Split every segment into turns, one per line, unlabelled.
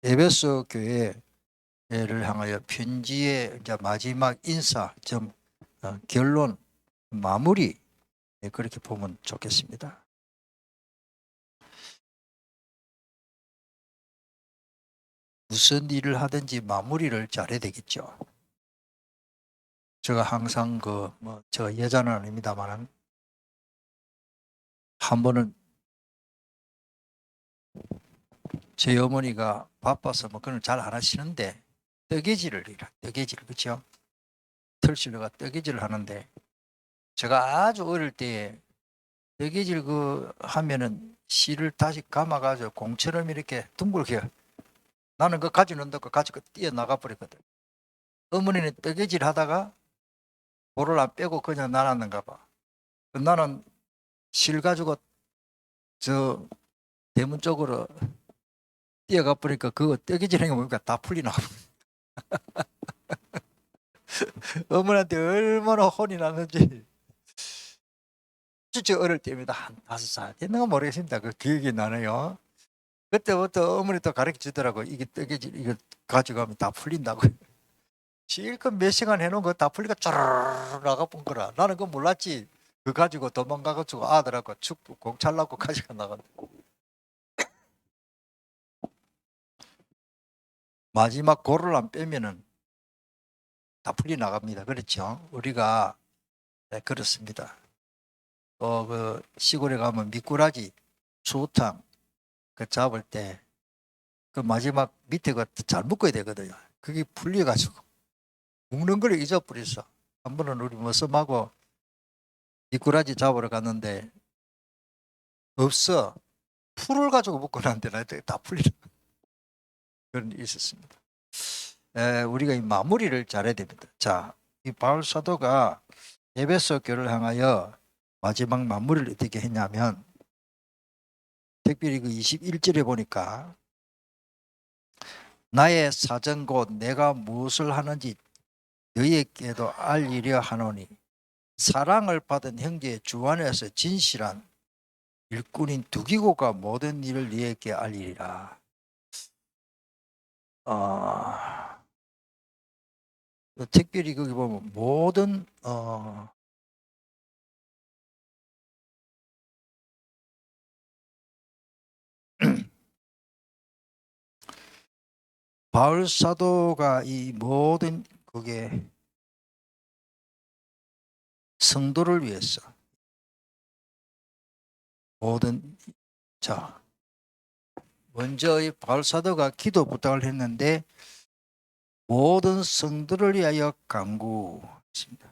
에베소 교회를 향하여 편지의 이제 마지막 인사, 결론, 마무리, 그렇게 보면 좋겠습니다. 무슨 일을 하든지 마무리를 잘해야 되겠죠. 제가 항상 저 여자는 아닙니다만 한 번은 제 어머니가 바빠서 뭐 그런 잘 안 하시는데 뜨개질을 그렇죠? 털실로가 뜨개질을 하는데 제가 아주 어릴 때 뜨개질 하면은 실을 다시 감아가지고 공처럼 이렇게 둥글게 나는 그거 가지고 논다고 가지고 뛰어나가 버렸거든. 어머니는 뜨개질 하다가 볼을 안 빼고 그냥 나눴는가 봐. 나는 실 가지고 저 대문 쪽으로 뛰어가 버리니까 그거 뜨개질 하는 거 보니까 다 풀리나. 어머니한테 얼마나 혼이 났는지. 진짜 어릴 때입니다. 한 5살 됐는가 모르겠습니다. 그 기억이 나네요. 그때부터 어머니도 가르쳐 주더라고. 이게 뜨개질 이거 가져가면 다 풀린다고. 실컷 몇 시간 해놓은 거 다 풀리가 쪼르르 나가본 거라. 나는 그거 몰랐지. 그거 가지고 도망가가지고 아들하고 축구 공 찰라고 가지고 나간다. 마지막 골을 안 빼면은 다 풀리 나갑니다. 그렇죠? 우리가 네, 그렇습니다. 그 시골에 가면 미꾸라지, 추어탕 그 잡을 때 그 마지막 밑에 잘 묶어야 되거든요. 그게 풀려가지고 묶는 걸 잊어버렸어. 한 번은 우리 머슴하고 미꾸라지 잡으러 갔는데 없어. 풀을 가지고 묶어놨는데 다 풀리는 그런 일이 있었습니다. 우리가 이 마무리를 잘해야 됩니다. 자, 이 바울 사도가 에베소 교를 향하여 마지막 마무리를 어떻게 했냐면 특별히 그 21절에 보니까 나의 사정 곧 내가 무엇을 하는지 너희에게도 알리려 하노니 사랑을 받은 형제의 주 안에서 진실한 일꾼인 두기고가 모든 일을 너희에게 알리리라. 특별히 거기 보면 모든 바울 사도가 이 모든 그게 성도를 위해서 모든 자 먼저 이 바울 사도가 기도 부탁을 했는데 모든 성도를 위하여 간구했습니다.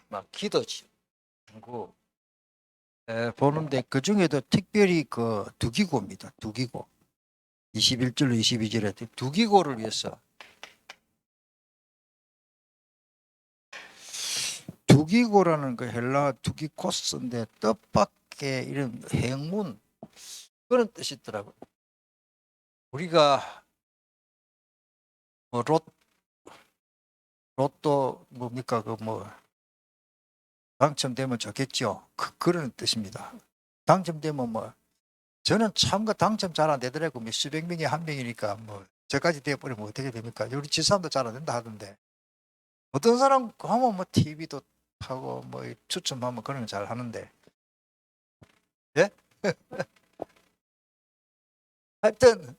막 기도지 간구 보는데 그 중에도 특별히 그 두기고입니다. 두기고 21절로 22절에 두기고를 위해서 두기고라는 그 헬라 두기코스인데 뜻밖의 이런 행운 그런 뜻이 있더라고요. 우리가 뭐 로또 뭡니까 당첨되면 좋겠죠. 그런 뜻입니다. 당첨되면 저는 참 당첨 잘 안 되더라고. 수백 명에 한 명이니까 저까지 되어버리면 어떻게 됩니까? 우리 집사람도 잘 안 된다 하던데 어떤 사람 하면 TV도 하고 추첨하면 그런 거 잘 하는데 예? 하여튼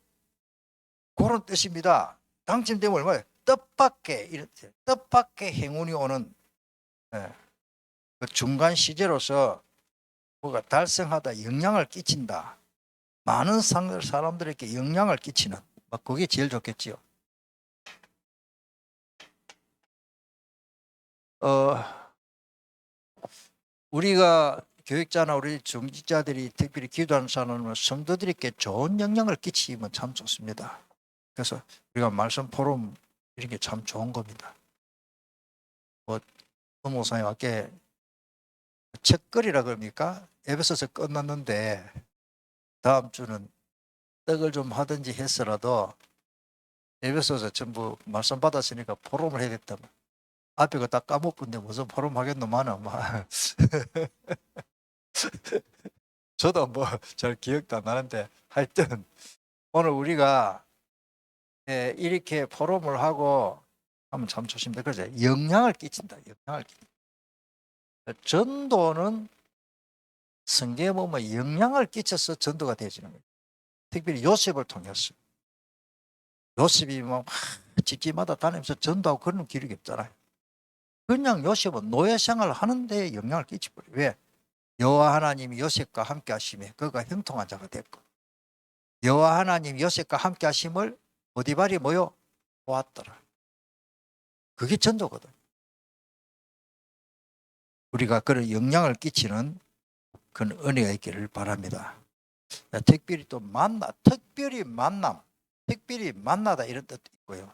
그런 뜻입니다. 당첨되면 얼마예요? 뜻밖의 행운이 오는 예, 그 중간 시제로서 뭐가 달성하다 영향을 끼친다. 많은 사람들에게 영향을 끼치는 그게 제일 좋겠지요. 우리가 교육자나 우리 중직자들이 특별히 기도하는 사람은 성도들에게 좋은 영향을 끼치면 참 좋습니다. 그래서 우리가 말씀 포럼 이런 게 참 좋은 겁니다. 목사님 아까 책거리라 그럽니까? 에베소서 끝났는데 다음 주는 떡을 좀 하든지 했어라도 에베소서 전부 말씀 받았으니까 포럼을 해야겠다. 앞에 거 다 까먹었는데 무슨 포럼 하겠노만은 막 저도 뭐 잘 기억도 안 나는데 하여튼 오늘 우리가 이렇게 포럼을 하고 하면 참 조심돼. 그래서 영향을 끼친다. 영향을 끼친다. 전도는 성경에 보면 영향을 끼쳐서 전도가 되어지는 거예요. 특별히 요셉을 통해서. 요셉이 막 집집마다 다니면서 전도하고 그런 기록이 없잖아요. 그냥 요셉은 노예 생활을 하는데 영향을 끼쳐버려요. 왜? 여호와 하나님이 요셉과 함께 하심에 그가 형통한 자가 됐고, 여호와 하나님이 요셉과 함께 하심을 보디발이 뭐요? 보았더라. 그게 전도거든. 우리가 그런 영향을 끼치는 그런 은혜가 있기를 바랍니다. 특별히 또 특별히 만나다 이런 뜻도 있고요.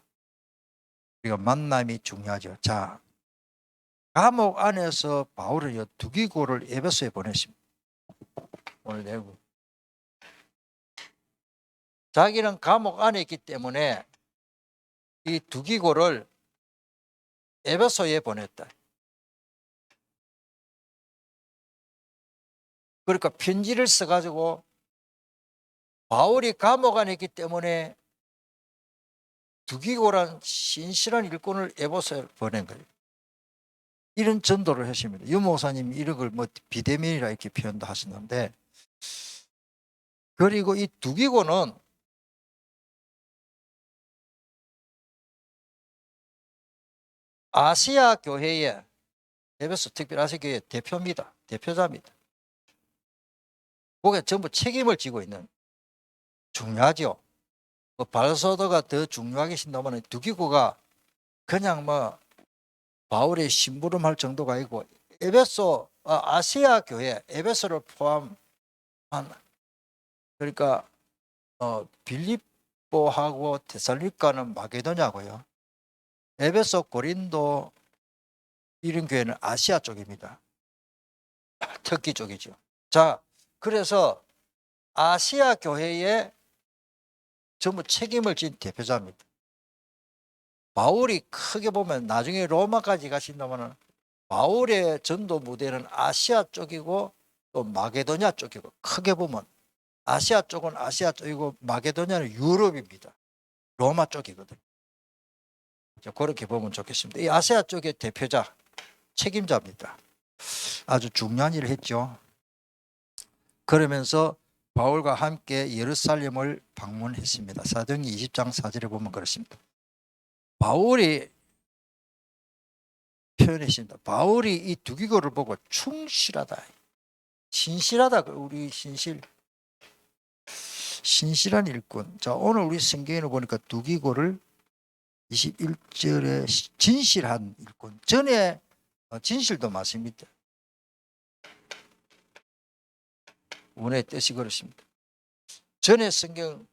우리가 만남이 중요하죠. 자, 감옥 안에서 바울은 두기고를 에베소에 보냈습니다. 오늘 내부. 자기는 감옥 안에 있기 때문에 이 두기고를 에베소에 보냈다. 그러니까 편지를 써가지고 바울이 감옥 안에 있기 때문에 두기고란 신실한 일꾼을 에베소에 보낸 거예요. 이런 전도를 하십니다. 유 목사님이 이런 걸 뭐 비대면이라 이렇게 표현도 하시는데, 그리고 이 두기고는 아시아 교회의 에베소 특별 아시아 교회 대표입니다. 대표자입니다. 그게 전부 책임을 지고 있는, 중요하죠. 뭐 바르소도가 더 중요하게 신다면 두기고가 그냥 뭐 바울의 심부름할 정도가 아니고 에베소 아시아 교회 에베소를 포함한, 그러니까 빌립보하고 데살로니가는 마게도냐고요. 에베소 고린도 이런 교회는 아시아 쪽입니다. 터키 쪽이죠. 자, 그래서 아시아 교회에 전부 책임을 진 대표자입니다. 바울이 크게 보면 나중에 로마까지 가신다면 바울의 전도 무대는 아시아 쪽이고 또 마게도냐 쪽이고, 크게 보면 아시아 쪽은 아시아 쪽이고 마게도냐는 유럽입니다. 로마 쪽이거든요. 그렇게 보면 좋겠습니다. 이 아시아 쪽의 대표자, 책임자입니다. 아주 중요한 일을 했죠. 그러면서 바울과 함께 예루살렘을 방문했습니다. 사도행전 20장 4절에 보면 그렇습니다. 바울이 표현했습니다. 바울이 이 두기고를 보고 충실하다, 신실하다, 우리 신실한 일꾼. 자, 오늘 우리 성경에 보니까 두기고를 21절에 진실한 일꾼. 전에 진실도 맞습니다. 운의 뜻이 그렇습니다. 전에 성경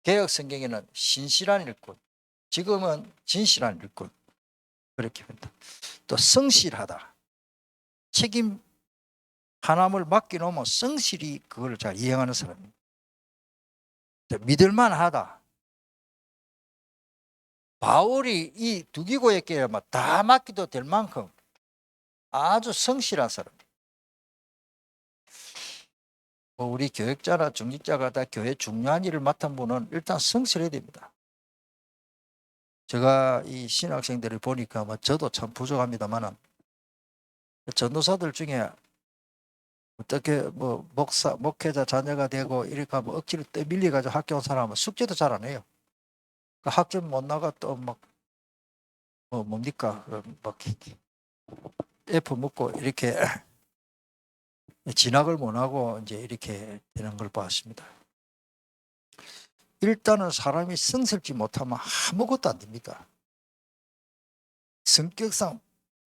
개혁 성경에는 신실한 일꾼, 지금은 진실한 일꾼, 그렇게 합니다. 또 성실하다, 책임 하나님을 맡겨놓으면 성실히 그걸 잘 이행하는 사람입니다. 믿을만하다. 바울이 이 두기고에게 다 맡기도 될 만큼 아주 성실한 사람. 우리 교육자나 중직자가 다 교회 중요한 일을 맡은 분은 일단 성실해야 됩니다. 제가 이 신학생들을 보니까 저도 참 부족합니다만은, 전도사들 중에 어떻게 목회자 자녀가 되고 이렇게 하면 억지로 떠밀려가지고 학교 온 사람은 숙제도 잘 안 해요. 그 학점 못 나가 또 뭡니까? F 먹고 이렇게 진학을 못 하고 이제 이렇게 되는 걸 봤습니다. 일단은 사람이 성실지 못하면 아무것도 안 됩니다. 성격상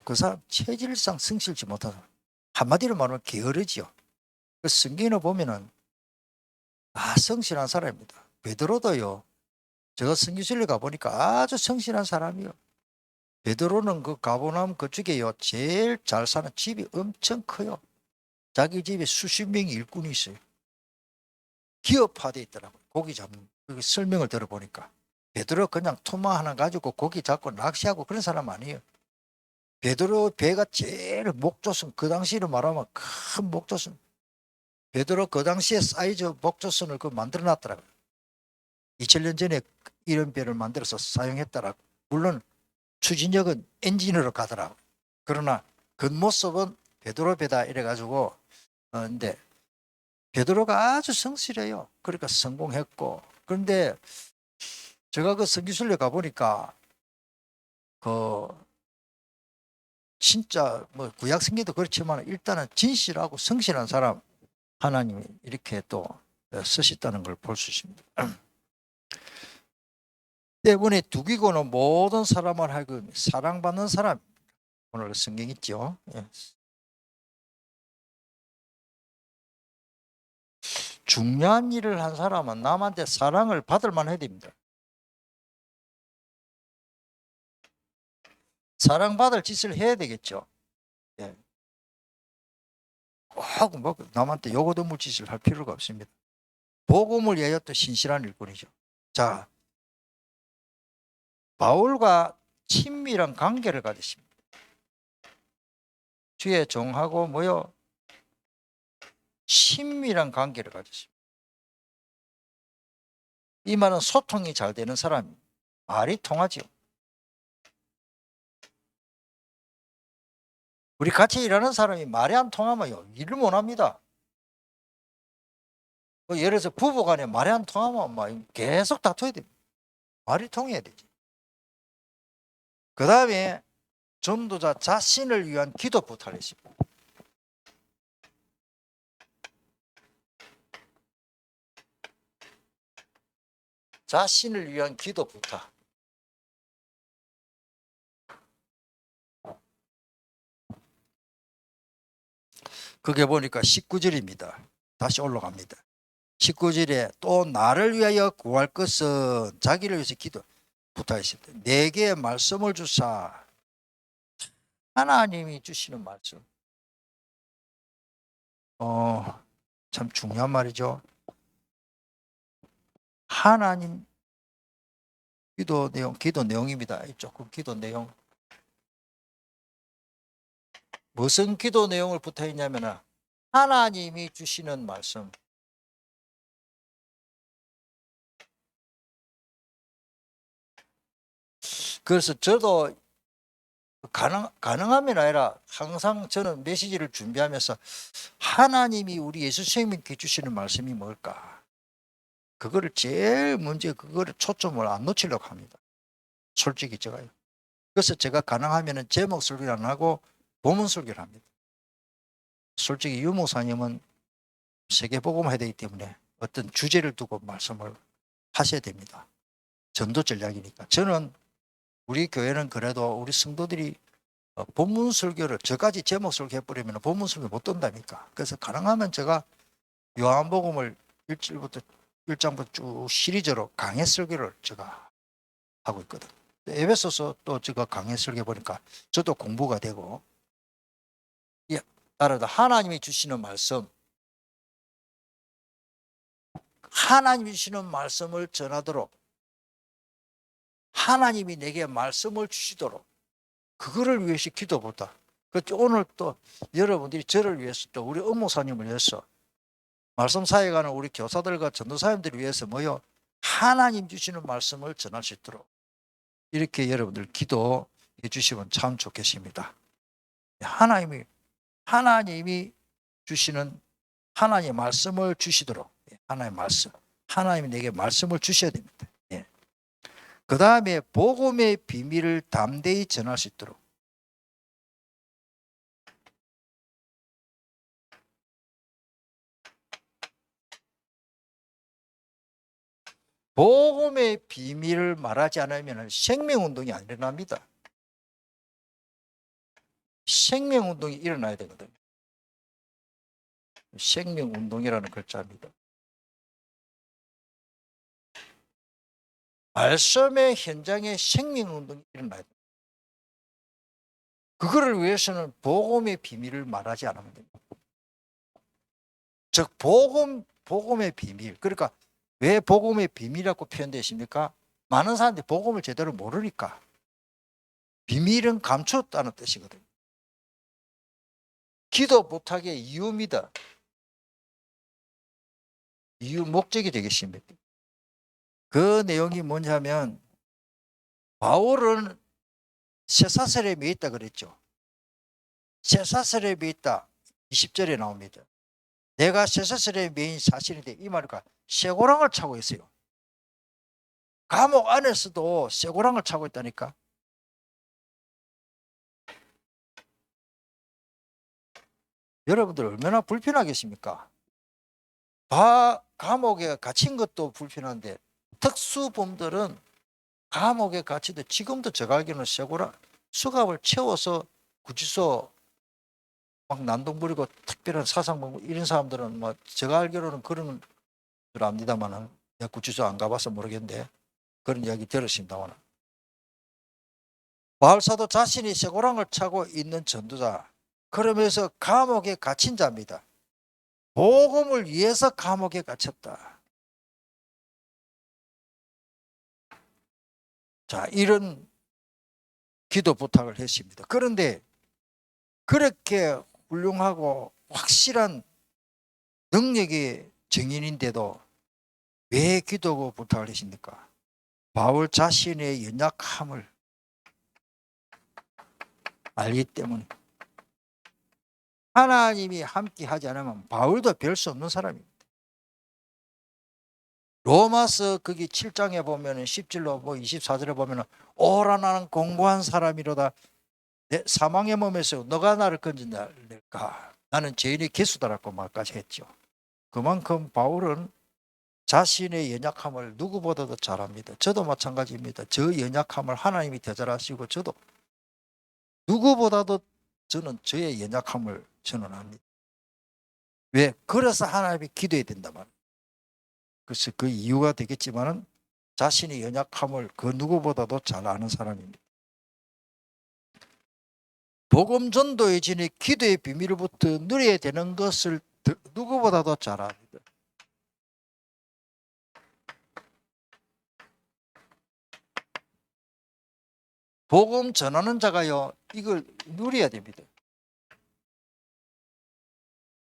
그 사람 체질상 성실지 못하는, 한마디로 말하면 게으르지요. 그 성경을 보면은 성실한 사람입니다. 베드로도요. 제가 성교실에 가보니까 아주 성실한 사람이요. 베드로는 그 가보남 그쪽에요, 제일 잘 사는 집이 엄청 커요. 자기 집에 수십 명의 일꾼이 있어요. 기업화되어 있더라고요. 고기 잡는 그 설명을 들어보니까. 베드로 그냥 토마 하나 가지고 고기 잡고 낚시하고 그런 사람 아니에요. 베드로 배가 제일 목조선, 그 당시로 말하면 큰 목조선. 베드로 그 당시에 사이즈 목조선을 그 만들어 놨더라고요. 2000년 전에 이런 배를 만들어서 사용했더라고. 물론 추진력은 엔진으로 가더라고. 그러나 겉모습은 베드로 배다 이래가지고 근데 베드로가 아주 성실해요. 그러니까 성공했고. 그런데 제가 그 성기순례 가보니까 그 진짜 뭐 구약 성경도 그렇지만 일단은 진실하고 성실한 사람 하나님이 이렇게 또 쓰셨다는 걸 볼 수 있습니다. 때문에 두기고는 모든 사람을 하여금 사랑받는 사람, 오늘 성경 있죠. 예. 중요한 일을 한 사람은 남한테 사랑을 받을 만해야 됩니다. 사랑받을 짓을 해야 되겠죠. 예. 꼭 뭐 남한테 요거드물 짓을 할 필요가 없습니다. 복음을 위하여 또 신실한 일꾼이죠. 자, 바울과 친밀한 관계를 가졌습니다. 주의 종하고 뭐요? 친밀한 관계를 가졌습니다. 이 말은 소통이 잘 되는 사람이 말이 통하죠. 우리 같이 일하는 사람이 말이 안 통하면요 일을 못합니다. 예를 들어서 부부간에 말이 안 통하면 막 계속 다투어야 됩니다. 말이 통해야 되지. 그 다음에 전도자 자신을 위한 기도 부탁을 했습니다. 자신을 위한 기도 부탁. 그게 보니까 19절입니다. 다시 올라갑니다. 19절에 또 나를 위하여 구할 것은 자기를 위해서 기도 부탁했습니다. 내게 말씀을 주사. 하나님이 주시는 말씀. 참 중요한 말이죠. 하나님 기도 내용입니다. 조금 기도 내용. 무슨 기도 내용을 부탁했냐면 하나님이 주시는 말씀. 그래서 저도 가능하면 아니라 항상 저는 메시지를 준비하면서 하나님이 우리 예수 선생님께 주시는 말씀이 뭘까? 그거를 제일 먼저 그거를 초점을 안 놓치려고 합니다. 솔직히 제가요. 그래서 제가 가능하면 제목 설교를 안 하고 본문 설교를 합니다. 솔직히 유 목사님은 세계복음 해야 되기 때문에 어떤 주제를 두고 말씀을 하셔야 됩니다. 전도 전략이니까. 저는 우리 교회는 그래도 우리 성도들이 본문 설교를 저까지 제목 설교 해버리면 본문 설교 못 뜬다니까. 그래서 가능하면 제가 요한복음을 1장부터 쭉 시리즈로 강해 설교를 제가 하고 있거든. 에베소서 또 제가 강해 설교 보니까 저도 공부가 되고, 따라서 하나님이 주시는 말씀, 하나님이 주시는 말씀을 전하도록, 하나님이 내게 말씀을 주시도록, 그거를 위해서 기도보다. 오늘 또 여러분들이 저를 위해서 또 우리 엄모사님을 위해서 말씀 사역하는 우리 교사들과 전도사님들을 위해서 뭐요? 하나님 주시는 말씀을 전할 수 있도록 이렇게 여러분들 기도해 주시면 참 좋겠습니다. 하나님이 주시는 하나님의 말씀을 주시도록, 하나님의 말씀, 하나님이 내게 말씀을 주셔야 됩니다. 그 다음에 복음의 비밀을 담대히 전할 수 있도록. 복음의 비밀을 말하지 않으면 생명운동이 안 일어납니다. 생명운동이 일어나야 되거든요. 생명운동이라는 글자입니다. 말씀의 현장에 생명운동이 일어나야 됩니다. 그거를 위해서는 복음의 비밀을 말하지 않으면 됩니다. 즉 복음의 비밀. 그러니까 왜 복음의 비밀이라고 표현되어 있습니까? 많은 사람들이 복음을 제대로 모르니까 비밀은 감추었다는 뜻이거든요. 기도 못하게 이유입니다. 이유 목적이 되겠습니다. 그 내용이 뭐냐면 바울은 쇠사슬에 있다 그랬죠. 쇠사슬에 있다 20절에 나옵니다. 내가 쇠사슬에 매인 사실인데 이 말이니까 쇠고랑을 차고 있어요. 감옥 안에서도 쇠고랑을 차고 있다니까. 여러분들 얼마나 불편하겠습니까? 감옥에 갇힌 것도 불편한데 특수범들은 감옥에 갇히도 지금도 제가 알기로는 쇠고랑 수갑을 채워서 구치소 막 난동 부리고 특별한 사상 뭐 이런 사람들은 뭐 제가 알기로는 그런 줄 압니다만은 내가 구치소 안 가봐서 모르겠는데 그런 이야기 들었습니다만 바울사도 자신이 쇠고랑을 차고 있는 전도자 그러면서 감옥에 갇힌 자입니다. 복음을 위해서 감옥에 갇혔다. 자, 이런 기도 부탁을 했습니다. 그런데 그렇게 훌륭하고 확실한 능력의 증인인데도 왜 기도 부탁을 했습니까? 바울 자신의 연약함을 알기 때문에 하나님이 함께 하지 않으면 바울도 별 수 없는 사람입니다. 로마서 거기 7장에 보면 10절로 뭐 24절에 보면 오라 나는 공고한 사람이로다 내 사망의 몸에서 너가 나를 건진달까 나는 죄인의 개수다라고 말까지 했죠. 그만큼 바울은 자신의 연약함을 누구보다도 잘합니다. 저도 마찬가지입니다. 저 연약함을 하나님이 더 잘하시고 저도 누구보다도 저는 저의 연약함을 저는 압니다. 왜? 그래서 하나님이 기도해야 된단 말이에요. 그래서 그 이유가 되겠지만은 자신의 연약함을 그 누구보다도 잘 아는 사람입니다. 복음 전도의 진의 기도의 비밀부터 누려야 되는 것을 누구보다도 잘 압니다. 복음 전하는 자가요 이걸 누려야 됩니다.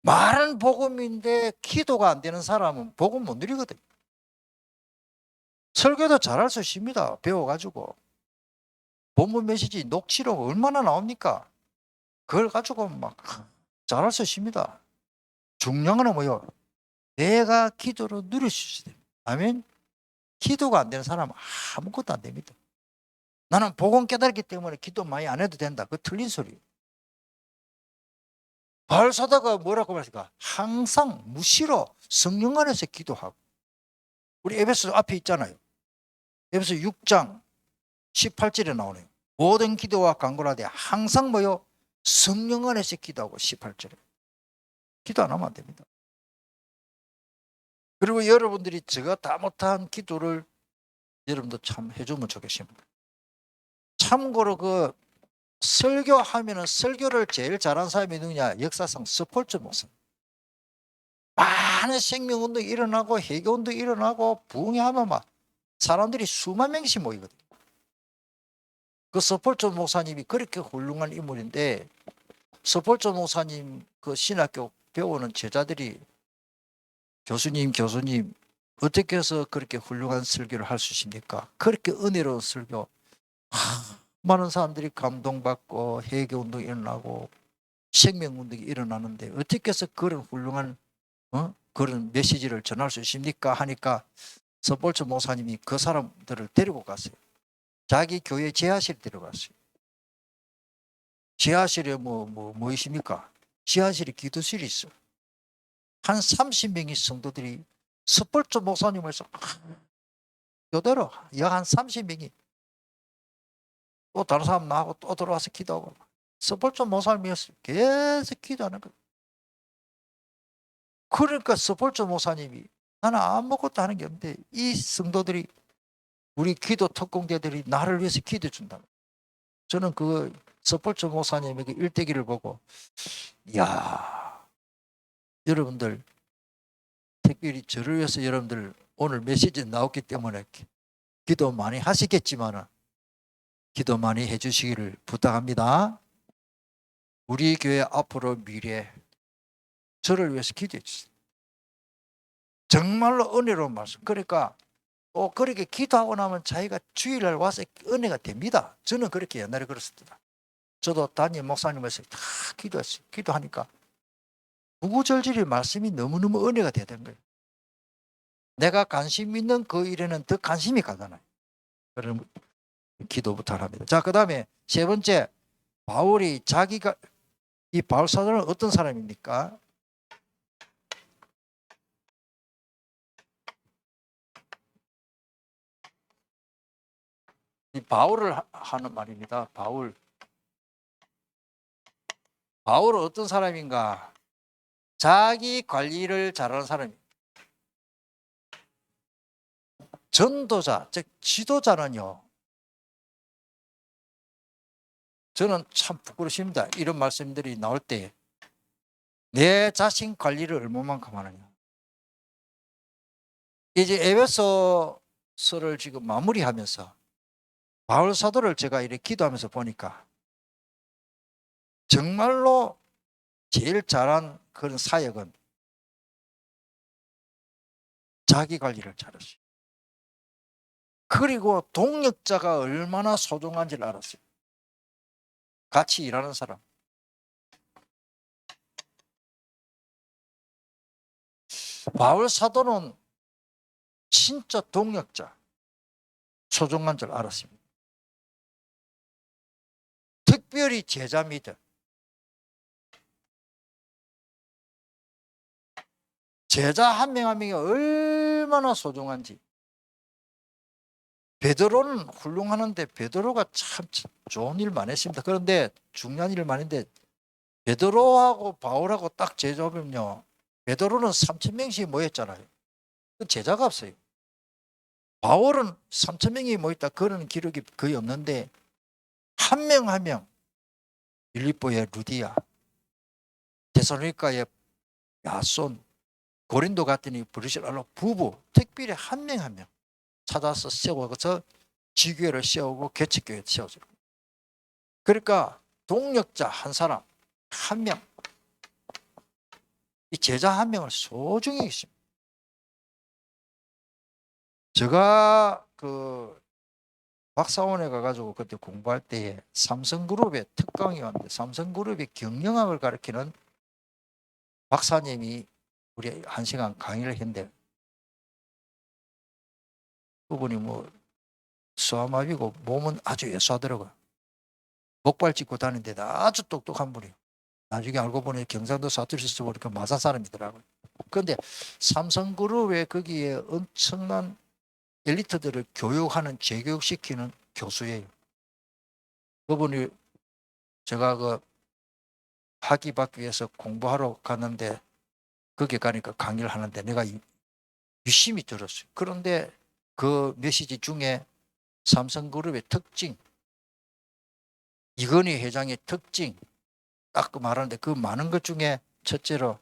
말은 복음인데 기도가 안 되는 사람은 복음 못 누리거든요. 설교도 잘할 수 있습니다. 배워가지고 본문 메시지 녹취록 얼마나 나옵니까? 그걸 가지고 막 잘할 수 있습니다. 중요한 건 뭐요? 내가 기도로 누릴 수 있어야 됩니다. 아멘. 기도가 안 되는 사람은 아무것도 안 됩니다. 나는 복음 깨달았기 때문에 기도 많이 안 해도 된다. 그거 틀린 소리예요. 바울사도가 뭐라고 말했을까? 항상 무시로 성령 안에서 기도하고. 우리 에베소 앞에 있잖아요. 에베소 6장 18절에 나오네요. 모든 기도와 간구하되 항상 뭐요? 성령 안에서 기도하고 18절에. 기도 안 하면 안 됩니다. 그리고 여러분들이 제가 다 못한 기도를 여러분도 참 해주면 좋겠습니다. 참고로 그 설교하면은 설교를 제일 잘하는 사람이 누구냐? 역사상 스폴츠 목사. 많은 생명운동 일어나고 해교운동 일어나고 부흥하면 막 사람들이 수만 명씩 모이거든요. 그 스폴츠 목사님이 그렇게 훌륭한 인물인데 스폴츠 목사님 그 신학교 배우는 제자들이 교수님 어떻게 해서 그렇게 훌륭한 설교를 할 수 있습니까? 그렇게 은혜로운 설교 많은 사람들이 감동받고 해교운동이 일어나고 생명운동이 일어나는데 어떻게 해서 그런 훌륭한 그런 메시지를 전할 수 있습니까? 하니까 스폴츠 목사님이 그 사람들을 데리고 갔어요. 자기 교회 지하실 데려갔어요. 지하실에 뭐 있습니까? 지하실에 기도실이 있어. 한 30명의 성도들이 스폴츠 목사님을 해서 교대로 약 한 30명이 또 다른 사람 나하고 또 들어와서 기도하고 스폴츠 목사님이었어요. 계속 기도하는 거예요. 그러니까 스폴츠 목사님이 나는 아무것도 하는 게 없는데 이 성도들이 우리 기도 특공대들이 나를 위해서 기도해 준다. 저는 그 스폴츠 목사님의 그 일대기를 보고 이야 여러분들 특별히 저를 위해서 여러분들 오늘 메시지 나왔기 때문에 기도 많이 하시겠지만은 기도 많이 해주시기를 부탁합니다. 우리 교회 앞으로 미래 저를 위해서 기도해 주세요. 정말로 은혜로운 말씀. 그러니까 또 그렇게 기도하고 나면 자기가 주일날 와서 은혜가 됩니다. 저는 그렇게 옛날에 그랬습니다. 저도 담임 목사님에서 다 기도했어요. 기도하니까 구구절절히 말씀이 너무너무 은혜가 되는 거예요. 내가 관심 있는 그 일에는 더 관심이 가잖아요. 그런 기도 부탁합니다. 자, 그 다음에 세 번째, 바울이 자기가, 이 바울 사도는 어떤 사람입니까? 이 바울을 하는 말입니다. 바울은 어떤 사람인가? 자기 관리를 잘하는 사람입니다. 전도자, 즉 지도자는요, 저는 참 부끄러십니다. 이런 말씀들이 나올 때 내 자신 관리를 얼마만큼 하느냐. 이제 에베소서를 지금 마무리하면서 바울 사도를 제가 이렇게 기도하면서 보니까 정말로 제일 잘한 그런 사역은 자기 관리를 잘했어요. 그리고 동력자가 얼마나 소중한지를 알았어요. 같이 일하는 사람. 바울 사도는 진짜 동력자, 소중한 줄 알았습니다. 특별히 제자 믿음. 제자 한 명 한 명이 얼마나 소중한지. 베드로는 훌륭하는데 베드로가 참 좋은 일 많이 했습니다. 그런데 중요한 일 많은데 베드로하고 바울하고 딱 제자보면요. 베드로는 3,000명씩 모였잖아요. 그 제자가 없어요. 바울은 3,000명이 모였다 그런 기록이 거의 없는데 한 명 한 명 빌립보의 루디아, 데살로니가의 야손, 고린도 갔더니 브리실라 부부 특별히 한 명 한 명 찾아서 세워서 지교회를 세우고 개척교회를 세워줘요. 그러니까 동력자 한 사람 한 명, 이 제자 한 명을 소중히 있습니다. 제가 그 박사원에 가가지고 그때 공부할 때에 삼성그룹의 특강이었는데 삼성그룹의 경영학을 가르치는 박사님이 우리 1시간 강의를 했는데 그분이 뭐 수아마비고 몸은 아주 예수하더라고요. 목발 짚고 다니는데 아주 똑똑한 분이에요. 나중에 알고 보니 경상도 사투리에서 보니까 마산 사람이더라고요. 그런데 삼성그룹에 거기에 엄청난 엘리트들을 교육하는 재교육시키는 교수예요. 그분이 제가 그 학위 받기 위해서 공부하러 갔는데 거기 가니까 강의를 하는데 내가 유심히 들었어요. 그런데 그 메시지 중에 삼성그룹의 특징, 이건희 회장의 특징 딱 말하는데 그 많은 것 중에 첫째로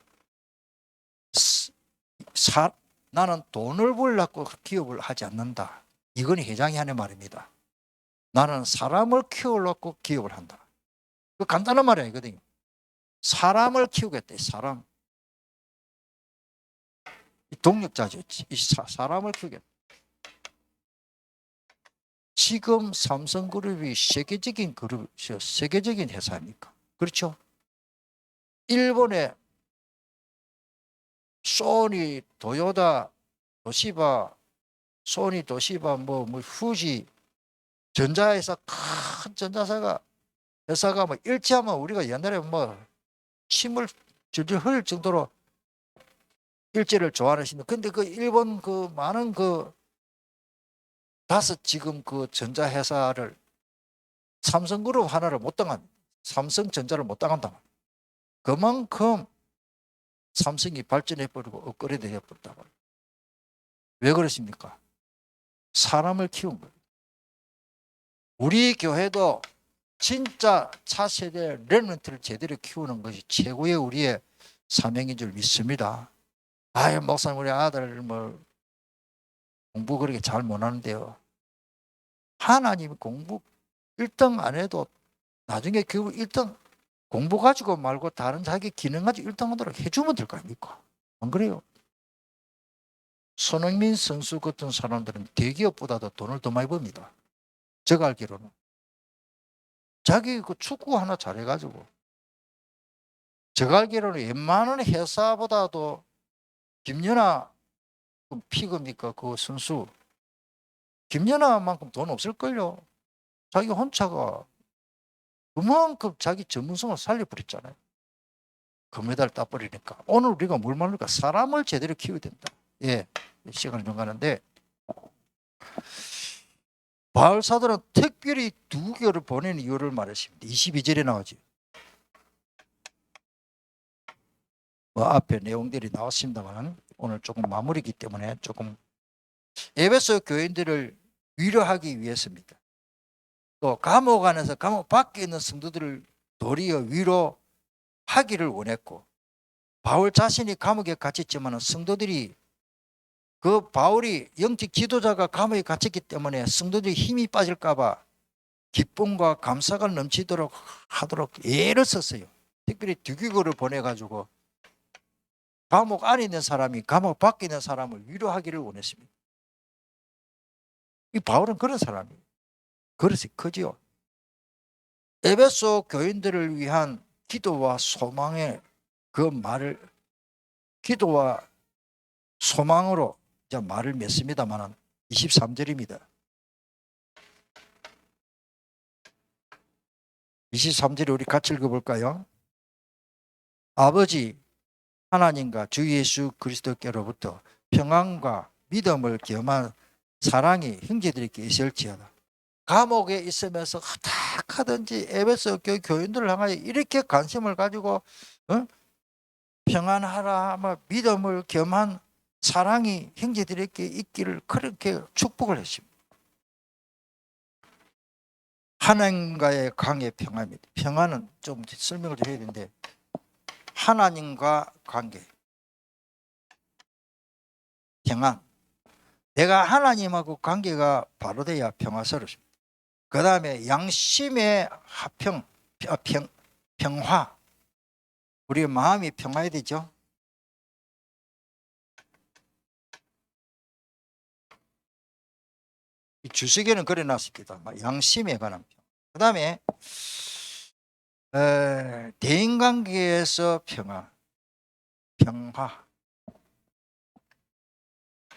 나는 돈을 벌려고 기업을 하지 않는다. 이건희 회장이 하는 말입니다. 나는 사람을 키우려고 기업을 한다. 그 간단한 말이 아니거든요. 사람을 키우겠다. 사람. 동력자죠. 사람을 키우겠다. 지금 삼성그룹이 세계적인 그룹이죠. 세계적인 회사입니까? 그렇죠? 일본의 소니, 도요타, 도시바, 소니, 도시바, 뭐 후지, 전자회사, 큰 전자사가, 회사가 뭐 일치하면 우리가 옛날에 뭐 침을 줄줄 흘릴 정도로 일제를 좋아하시는. 근데 그 일본 그 많은 그 다섯 지금 그 전자회사를 삼성그룹 하나를 못 당한, 삼성전자를 못 당한다. 그만큼 삼성이 발전해버리고 업그레이드 해버렸다. 왜 그러십니까? 사람을 키운 거예요. 우리 교회도 진짜 차세대 렘넌트를 제대로 키우는 것이 최고의 우리의 사명인 줄 믿습니다. 아유, 목사님, 우리 아들 뭐 공부 그렇게 잘 못하는데요. 하나님이 공부 1등 안 해도 나중에 결국 1등 공부 가지고 말고 다른 자기 기능 가지고 1등 하도록 해주면 될 거 아닙니까? 안 그래요? 손흥민 선수 같은 사람들은 대기업보다도 돈을 더 많이 법니다. 제가 알기로는. 자기 그 축구 하나 잘해가지고. 제가 알기로는 웬만한 회사보다도 김연아 피그입니까? 그 선수. 김연아만큼 돈 없을걸요. 자기 혼자가 그만큼 자기 전문성을 살려버렸잖아요. 금메달 따버리니까. 오늘 우리가 뭘 말할까? 사람을 제대로 키워야 된다. 예, 시간을 좀 가는데 바울 사도는 특별히 두 교를 보낸 이유를 말했습니다. 22절에 나오죠. 뭐 앞에 내용들이 나왔습니다만 오늘 조금 마무리이기 때문에 조금 에베소 교인들을 위로하기 위해서입니다. 또 감옥 안에서 감옥 밖에 있는 성도들을 도리어 위로하기를 원했고 바울 자신이 감옥에 갇혔지만 성도들이 그 바울이 영적 지도자가 감옥에 갇혔기 때문에 성도들이 힘이 빠질까 봐 기쁨과 감사가 넘치도록 하도록 애를 썼어요. 특별히 두기고를 보내가지고 감옥 안에 있는 사람이 감옥 밖에 있는 사람을 위로하기를 원했습니다. 이 바울은 그런 사람이에요. 그릇이 크지요. 에베소 교인들을 위한 기도와 소망의 그 말을 기도와 소망으로 이제 말을 맺습니다만 23절입니다. 23절에 우리 같이 읽어볼까요? 아버지 하나님과 주 예수 그리스도께로부터 평안과 믿음을 겸한 사랑이 형제들에게 있을지어다. 감옥에 있으면서 어떡하든지 에베소 교인들을 향하여 이렇게 관심을 가지고 평안하라, 믿음을 겸한 사랑이 형제들에게 있기를 그렇게 축복을 했습니다. 하나님과의 관계 평안입니다. 평안은 좀 설명을 드려야 되는데 하나님과 관계 평안. 내가 하나님하고 관계가 바로 돼야 평화스럽습니다. 그 다음에 양심의 평화. 우리 마음이 평화해야 되죠. 주석에는 그려놨습니다. 양심에 관한 평화. 그 다음에 대인관계에서 평화.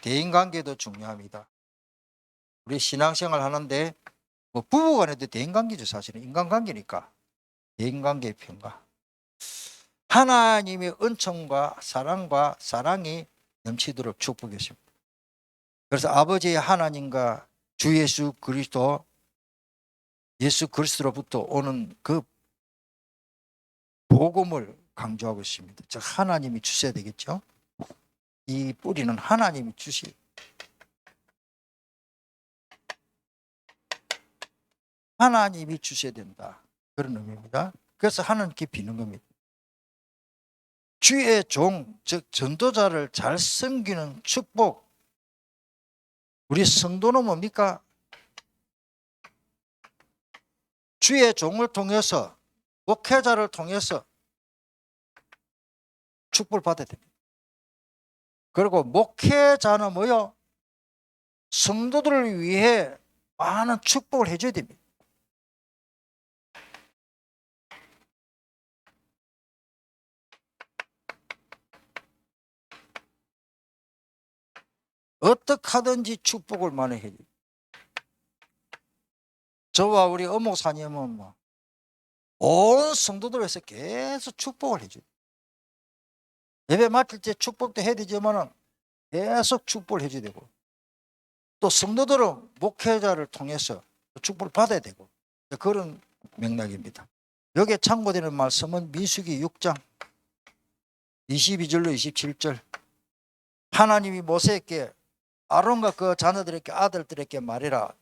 대인관계도 중요합니다. 우리 신앙생활 하는데 뭐 부부간에도 대인관계죠. 사실은 인간관계니까 대인관계의 평화. 하나님의 은총과 사랑과 사랑이 넘치도록 축복했습니다. 그래서 아버지 하나님과 주 예수 그리스도로부터 오는 그 복음을 강조하고 있습니다. 즉 하나님이 주셔야 되겠죠. 이 뿌리는 하나님이 주시. 하나님이 주셔야 된다. 그런 의미입니다. 그래서 하나님께 비는 겁니다. 주의 종, 즉 전도자를 잘 섬기는 축복. 우리 성도는 뭡니까? 주의 종을 통해서 목회자를 통해서 축복을 받아야 됩니다. 그리고 목회자는 뭐요? 성도들을 위해 많은 축복을 해줘야 됩니다. 어떻게 하든지 축복을 많이 해줘요. 저와 우리 어목사님은 온 성도들 위해서 계속 축복을 해줘요. 예배 맡을 때 축복도 해야 되지만 계속 축복을 해줘야 되고 또 성도들은 목회자를 통해서 축복을 받아야 되고 그런 맥락입니다. 여기에 참고되는 말씀은 민수기 6장 22절로 27절. 하나님이 모세에게 아론과 그 자녀들에게 아들들에게 말해라.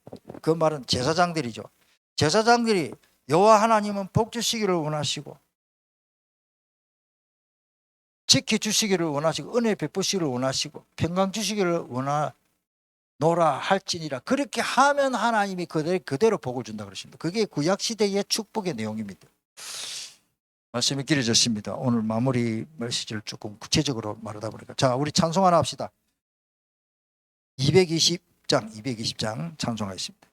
그 말은 제사장들이죠. 제사장들이 여호와 하나님은 복 주시기를 원하시고 지켜주시기를 원하시고 은혜 베푸시기를 원하시고 평강 주시기를 노라 할지니라. 그렇게 하면 하나님이 그대로 복을 준다 그러십니다. 그게 구약 시대의 축복의 내용입니다. 말씀이 길어졌습니다. 오늘 마무리 메시지를 조금 구체적으로 말하다 보니까. 자, 우리 찬송 하나 합시다. 220장 찬송하겠습니다.